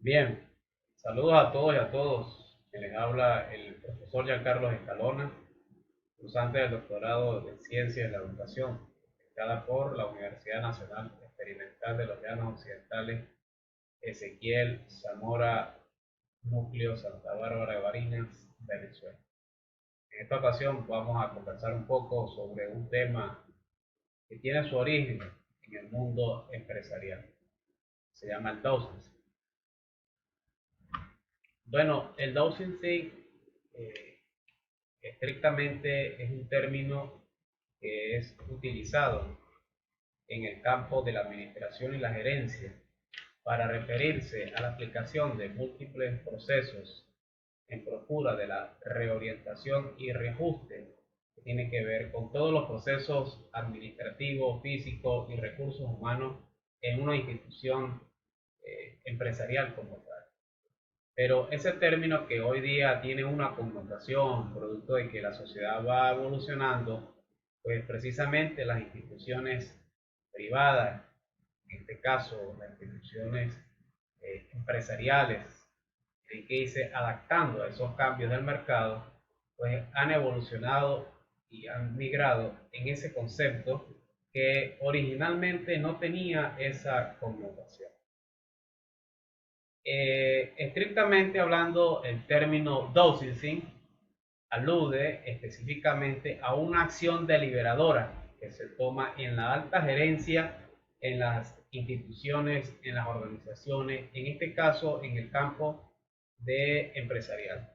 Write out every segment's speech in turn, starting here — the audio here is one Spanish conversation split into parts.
Bien, saludos a todos y a todos. Que les habla el profesor Giancarlos Escalona, cursante del doctorado en Ciencias de la Educación, dictada por la Universidad Nacional Experimental de los Llanos Occidentales, Ezequiel Zamora, Núcleo Santa Bárbara de Barinas, Venezuela. En esta ocasión vamos a conversar un poco sobre un tema que tiene su origen en el mundo empresarial. Se llama el docency. Bueno, el docency estrictamente es un término que es utilizado en el campo de la administración y la gerencia para referirse a la aplicación de múltiples procesos en procura de la reorientación y reajuste que tiene que ver con todos los procesos administrativos, físicos y recursos humanos en una institución empresarial como tal. Pero ese término que hoy día tiene una connotación producto de que la sociedad va evolucionando, pues precisamente las instituciones privadas, en este caso las instituciones empresariales, hay que irse adaptando a esos cambios del mercado, pues han evolucionado y han migrado en ese concepto que originalmente no tenía esa connotación. Estrictamente hablando, el término dosing alude específicamente a una acción deliberadora que se toma en la alta gerencia, en las instituciones, en las organizaciones, en este caso en el campo de empresarial.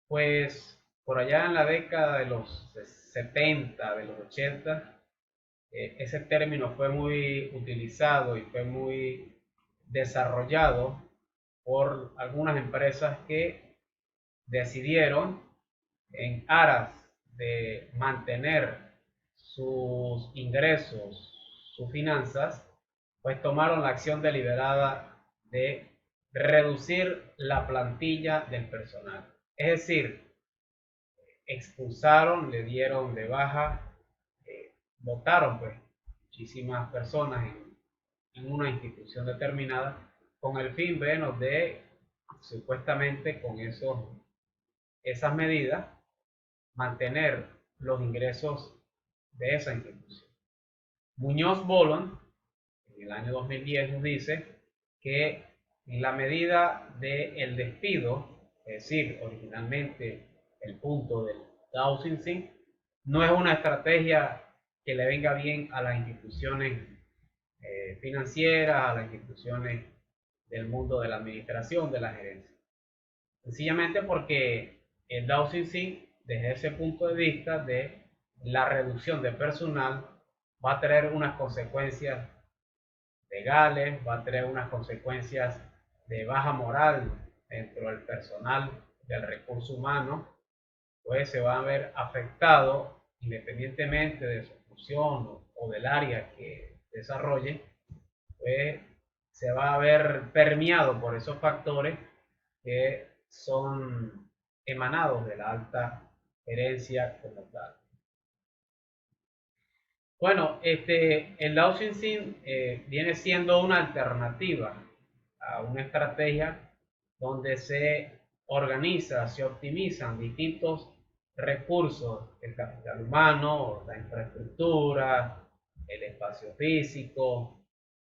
Pues por allá en la década de los 70, de los 80, ese término fue muy utilizado y fue muy desarrollado por algunas empresas que decidieron, en aras de mantener sus ingresos, sus finanzas, pues tomaron la acción deliberada de reducir la plantilla del personal. Es decir, expulsaron, le dieron de baja, votaron pues muchísimas personas en una institución determinada con el fin, bueno, de supuestamente con esas medidas mantener los ingresos de esa institución. Muñoz Bolon, en el año 2010, nos dice que en la medida del despido, es decir, originalmente el punto del downsizing, no es una estrategia que le venga bien a las instituciones financieras, a las instituciones del mundo de la administración, de la gerencia. Sencillamente porque el downsizing, desde ese punto de vista de la reducción de personal, va a tener unas consecuencias legales, va a tener unas consecuencias de baja moral dentro del personal del recurso humano, pues se va a ver afectado independientemente de su función o del área que desarrolle, pues se va a ver permeado por esos factores que son emanados de la alta herencia como tal. Bueno, el licensing viene siendo una alternativa a una estrategia donde se organiza, se optimizan distintos recursos, el capital humano, la infraestructura, el espacio físico,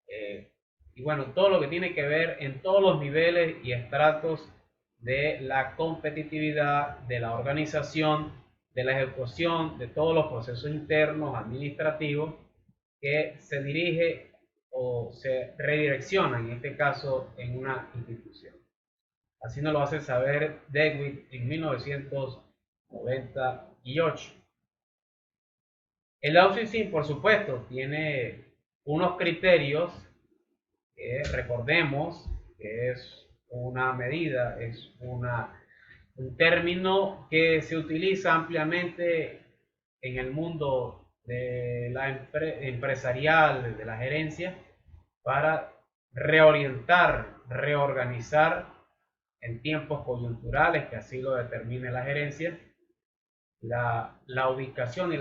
eh, y bueno, todo lo que tiene que ver en todos los niveles y estratos de la competitividad de la organización, de la ejecución de todos los procesos internos administrativos que se dirige o se redirecciona, en este caso, en una institución. Así nos lo hace saber Dewitt en 1998. El outsourcing, por supuesto, tiene unos criterios que recordemos que es una medida, es un término que se utiliza ampliamente en el mundo de la empresarial, de la gerencia, para reorientar, reorganizar en tiempos coyunturales, que así lo determine la gerencia, la ubicación y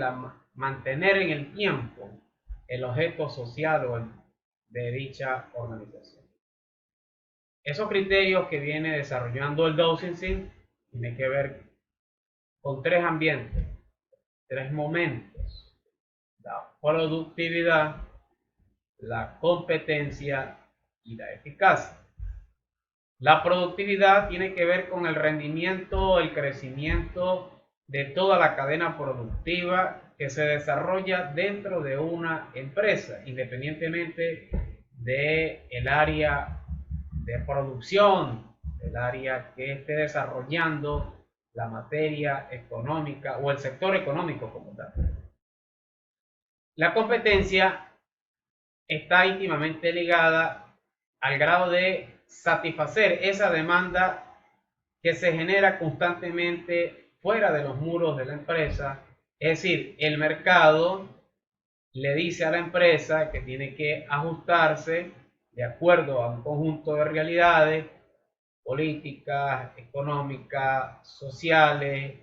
mantener en el tiempo el objeto social de dicha organización. Esos criterios que viene desarrollando el Dawson tiene que ver con tres ambientes, tres momentos: la productividad, la competencia y la eficacia. La productividad tiene que ver con el rendimiento, el crecimiento de toda la cadena productiva que se desarrolla dentro de una empresa, independientemente del área de producción, del área que esté desarrollando la materia económica o el sector económico como tal. La competencia está íntimamente ligada al grado de satisfacer esa demanda que se genera constantemente fuera de los muros de la empresa. Es decir, el mercado le dice a la empresa que tiene que ajustarse de acuerdo a un conjunto de realidades políticas, económicas, sociales,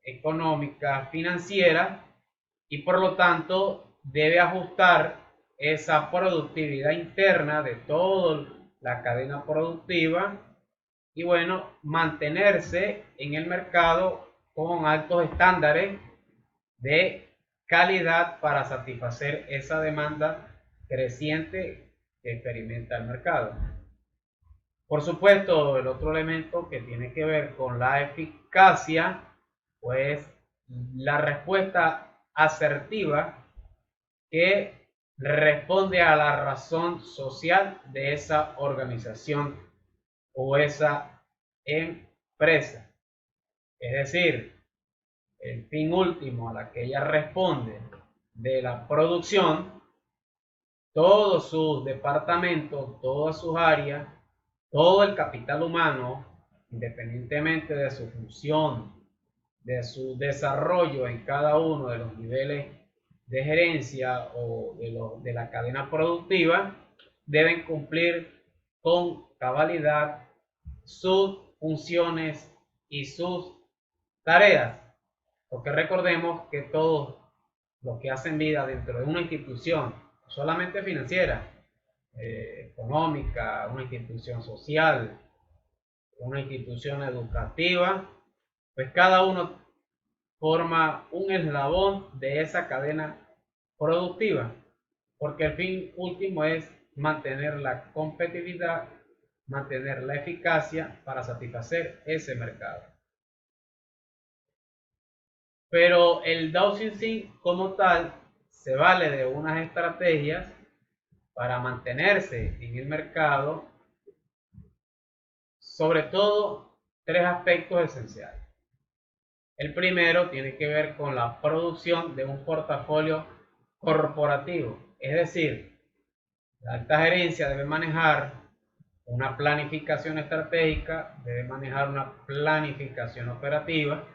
económicas, financieras, y por lo tanto debe ajustar esa productividad interna de toda la cadena productiva y bueno, mantenerse en el mercado con altos estándares de calidad para satisfacer esa demanda creciente que experimenta el mercado. Por supuesto, el otro elemento que tiene que ver con la eficacia, pues la respuesta asertiva que responde a la razón social de esa organización o esa empresa. Es decir, el fin último a la que ella responde de la producción, todos sus departamentos, todas sus áreas, todo el capital humano, independientemente de su función, de su desarrollo en cada uno de los niveles de gerencia o de la cadena productiva, deben cumplir con cabalidad sus funciones y sus tareas. Porque recordemos que todos los que hacen vida dentro de una institución, no solamente financiera, económica, una institución social, una institución educativa, pues cada uno forma un eslabón de esa cadena productiva, porque el fin último es mantener la competitividad, mantener la eficacia para satisfacer ese mercado. Pero el downsizing como tal se vale de unas estrategias para mantenerse en el mercado, sobre todo tres aspectos esenciales. El primero tiene que ver con la producción de un portafolio corporativo, es decir, la alta gerencia debe manejar una planificación estratégica, debe manejar una planificación operativa,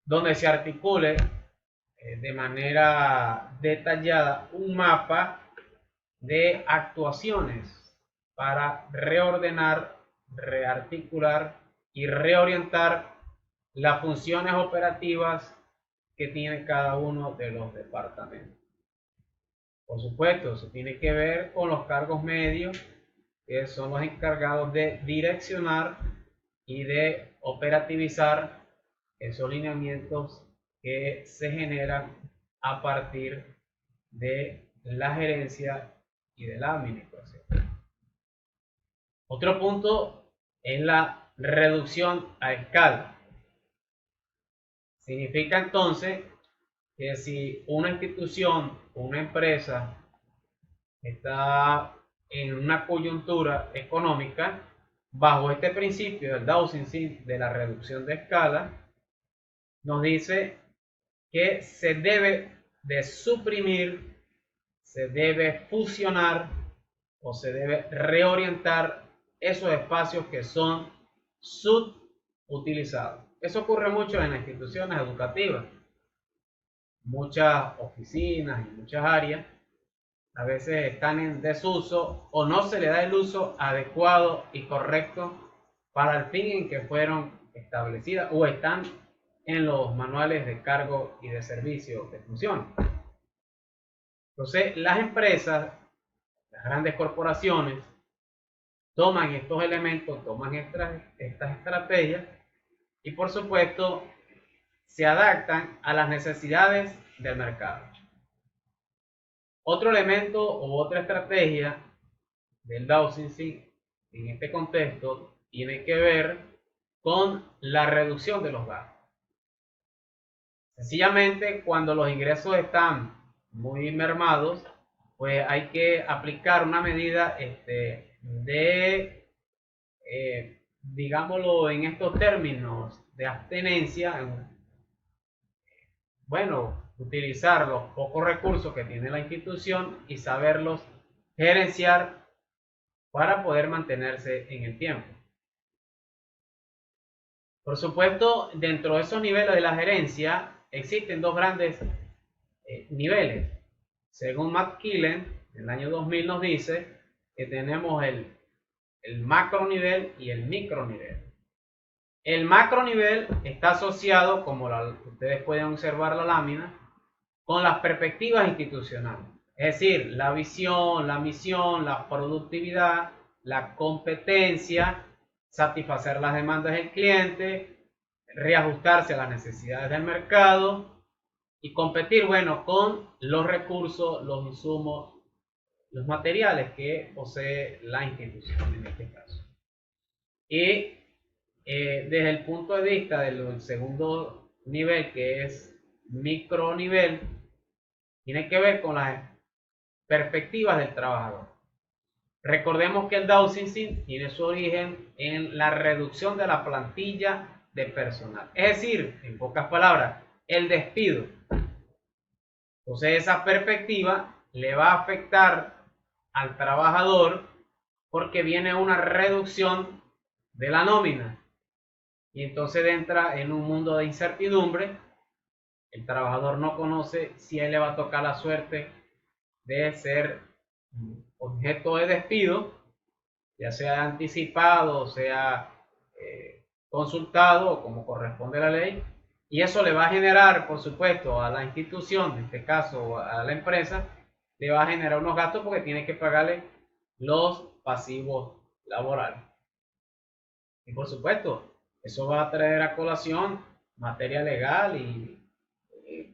donde se articule de manera detallada un mapa de actuaciones para reordenar, rearticular y reorientar las funciones operativas que tiene cada uno de los departamentos. Por supuesto, se tiene que ver con los cargos medios, que son los encargados de direccionar y de operativizar esos lineamientos que se generan a partir de la gerencia y de la administración. Otro punto es la reducción a escala. Significa entonces que si una institución, una empresa está en una coyuntura económica, bajo este principio del downsizing, de la reducción de escala, nos dice que se debe de suprimir, se debe fusionar o se debe reorientar esos espacios que son subutilizados. Eso ocurre mucho en las instituciones educativas. Muchas oficinas y muchas áreas a veces están en desuso o no se le da el uso adecuado y correcto para el fin en que fueron establecidas o están en los manuales de cargo y de servicio de función. Entonces, las empresas, las grandes corporaciones, toman estos elementos, toman estas estrategias y por supuesto se adaptan a las necesidades del mercado. Otro elemento o otra estrategia del downsizing en este contexto tiene que ver con la reducción de los gastos. Sencillamente, cuando los ingresos están muy mermados, pues hay que aplicar una medida digámoslo en estos términos, de abstenencia. Bueno, utilizar los pocos recursos que tiene la institución y saberlos gerenciar para poder mantenerse en el tiempo. Por supuesto, dentro de esos niveles de la gerencia existen dos grandes niveles. Según Matt Killen, en el año 2000 nos dice que tenemos el macro nivel y el micro nivel. El macro nivel está asociado, como ustedes pueden observar la lámina, con las perspectivas institucionales. Es decir, la visión, la misión, la productividad, la competencia, satisfacer las demandas del cliente, reajustarse a las necesidades del mercado y competir, bueno, con los recursos, los insumos, los materiales que posee la institución en este caso. Y desde el punto de vista del segundo nivel, que es micro nivel, tiene que ver con las perspectivas del trabajador. Recordemos que el downsizing tiene su origen en la reducción de la plantilla de personal, es decir, en pocas palabras, el despido. Entonces esa perspectiva le va a afectar al trabajador porque viene una reducción de la nómina y entonces entra en un mundo de incertidumbre. El trabajador no conoce si a él le va a tocar la suerte de ser objeto de despido, ya sea anticipado, sea consultado como corresponde a la ley, y eso le va a generar, por supuesto, a la institución, en este caso a la empresa, le va a generar unos gastos porque tiene que pagarle los pasivos laborales. Y por supuesto, eso va a traer a colación materia legal y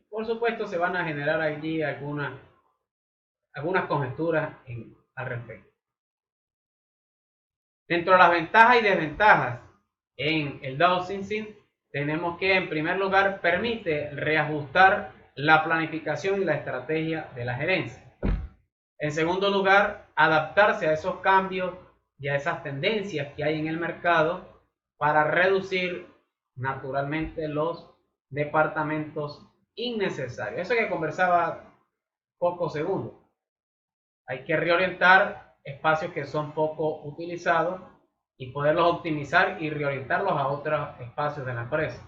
por supuesto se van a generar allí algunas conjeturas al respecto. Dentro de las ventajas y desventajas en el downsizing, tenemos que en primer lugar permite reajustar la planificación y la estrategia de la gerencia. En segundo lugar, adaptarse a esos cambios y a esas tendencias que hay en el mercado para reducir naturalmente los departamentos innecesarios. Eso que conversaba pocos segundos. Hay que reorientar espacios que son poco utilizados y poderlos optimizar y reorientarlos a otros espacios de la empresa.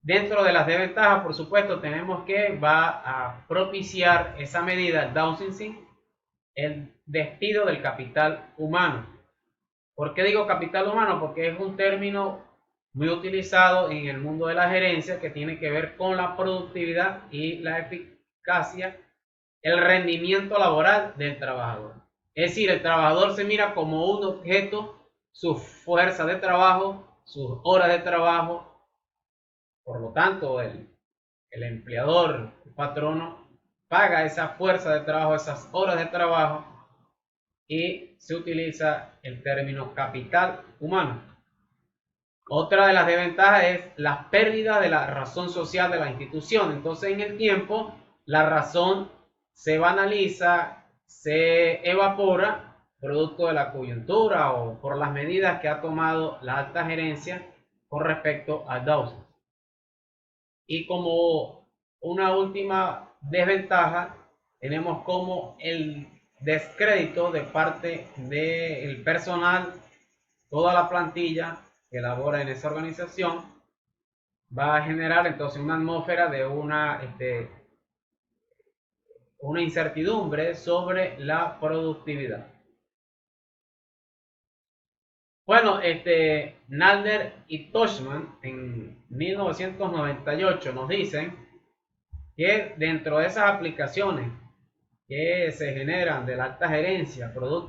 Dentro de las desventajas, por supuesto, tenemos que va a propiciar esa medida, el downsizing, el despido del capital humano. ¿Por qué digo capital humano? Porque es un término muy utilizado en el mundo de la gerencia que tiene que ver con la productividad y la eficacia, el rendimiento laboral del trabajador. Es decir, el trabajador se mira como un objeto, su fuerza de trabajo, sus horas de trabajo. Por lo tanto, el empleador, el patrono, paga esa fuerza de trabajo, esas horas de trabajo y se utiliza el término capital humano. Otra de las desventajas es la pérdida de la razón social de la institución. Entonces, en el tiempo, la razón se banaliza, se evapora, producto de la coyuntura o por las medidas que ha tomado la alta gerencia con respecto al downsizing. Y como una última desventaja, tenemos como el descrédito de parte del personal, toda la plantilla que labora en esa organización, va a generar entonces una atmósfera de una incertidumbre sobre la productividad. Bueno, Nalder y Toshman en 1998 nos dicen que dentro de esas aplicaciones que se generan de la alta gerencia, producto